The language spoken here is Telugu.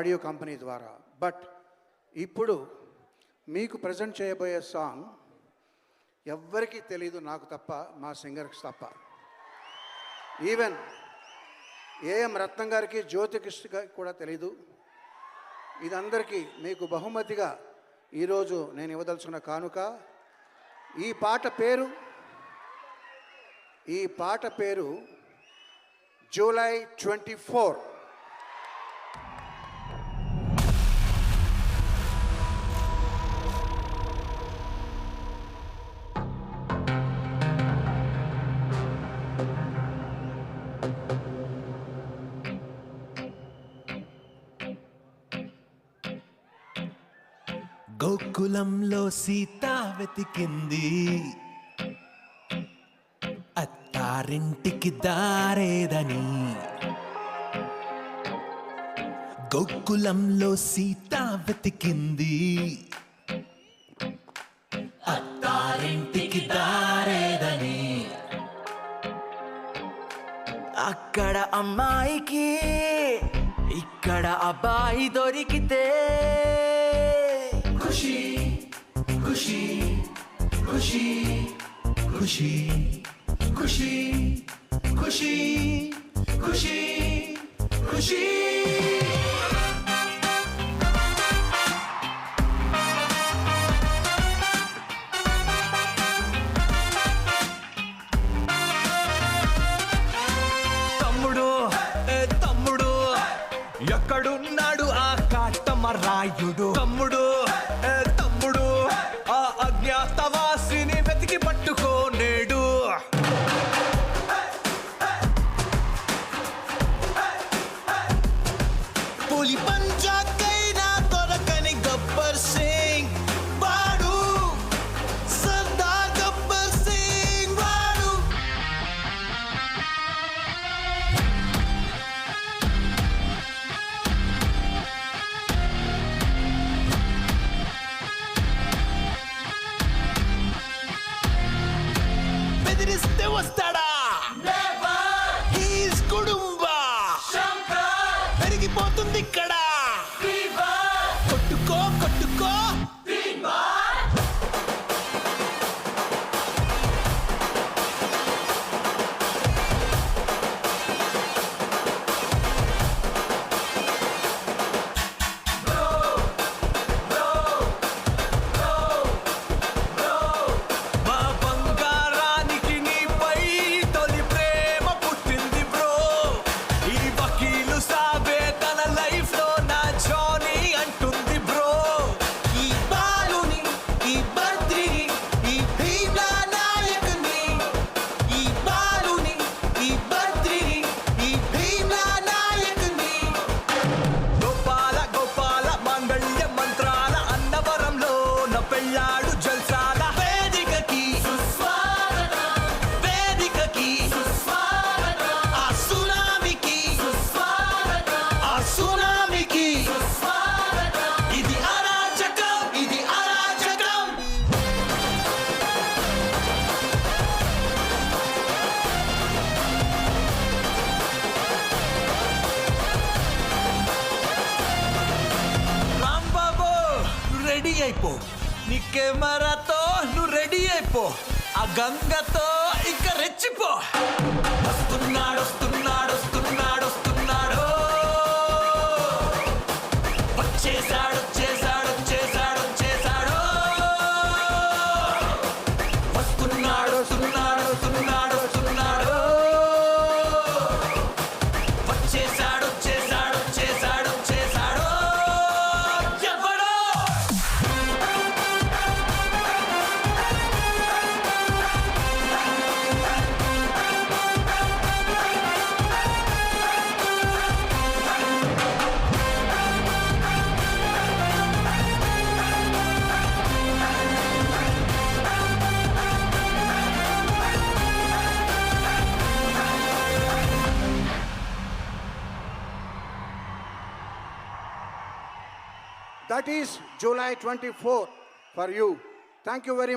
ఆడియో కంపెనీ ద్వారా. బట్ ఇప్పుడు మీకు ప్రజెంట్ చేయబోయే సాంగ్ ఎవ్వరికీ తెలీదు, నాకు తప్ప, మా సింగర్కి తప్ప. ఈవెన్ ఏఎం రత్నం గారికి, జ్యోతికృష్ణ గారికి కూడా తెలీదు. ఇదందరికీ మీకు బహుమతిగా ఈరోజు నేను ఇవ్వదలుచుకున్న కానుక. ఈ పాట పేరు జూలై 24. గోకులంలో సీత వెతికింది, అత్తారింటికి దారేదని. గోకులంలో సీత వెతికింది, అత్తారింటికి దారేదని. అక్కడ అమ్మాయికి ఇక్కడ అబ్బాయి దొరికితే ఖుషి ఖుషి ఖుషి ఖుషి ఖుషి ఖుషి ఖుషి ఖుషి. తమ్ముడు తమ్ముడు ఎక్కడున్నాడు ఆ కాటమరాయుడు? తమ్ముడు తమ్ముడు ఆ అజ్ఞాతవాసిని వెతికి పట్టుకోనేడు. పులి పంజాకైనా దొరకని గబ్బర్ సింగ్ వాడు, సర్దార్ గబ్బర్ సింగ్ వాడు. బెదిరిస్తే వస్తాడా? హీస్ కుడుంబా పెరిగిపోతుంది ఇక్కడ. కొట్టుకో కొట్టుకో మా బంగారానికి నీపై తొలి ప్రేమ పుట్టింది బ్రో. ఈ వకీలు సాబే తన లైఫ్ లో నా జానీ అంటుంది బ్రో. ఈ బాలుని, ఈ బద్రిని, ఈ భీమ్లా నాయకుని. ఈ బాలుని, ఈ బద్రిని, ఈ భీమ్లా నాయకుని. గోపాల గోపాల మాంగళ్య మంత్రాల అన్నవరంలో నా పెళ్ళాడు జల్సాల. వేదికకి వేదికకి ఆ సునామికి ఆ సునామికి. ఇది అరాచకం, ఇది అరాచకం. రాంబాబు నువ్వు రెడీ అయిపో, నీ కెమెరాతో నువ్వు రెడీ అయిపో, ఆ గంగతో ఇక రెచ్చిపో. వస్తున్నాడు వస్తున్నాడు వస్తున్నాడు వస్తున్నాడు, వచ్చేసాడు వచ్చేసాడు వచ్చేసాడు వచ్చేసాడు. వస్తున్నాడు వస్తున్నాడు వస్తున్నాడు వస్తున్నాడు, వచ్చేసాడు వచ్చేసాడు వచ్చేసాడు వచ్చేసాడు. ఎవడో That is July 24 for you. Thank you very much.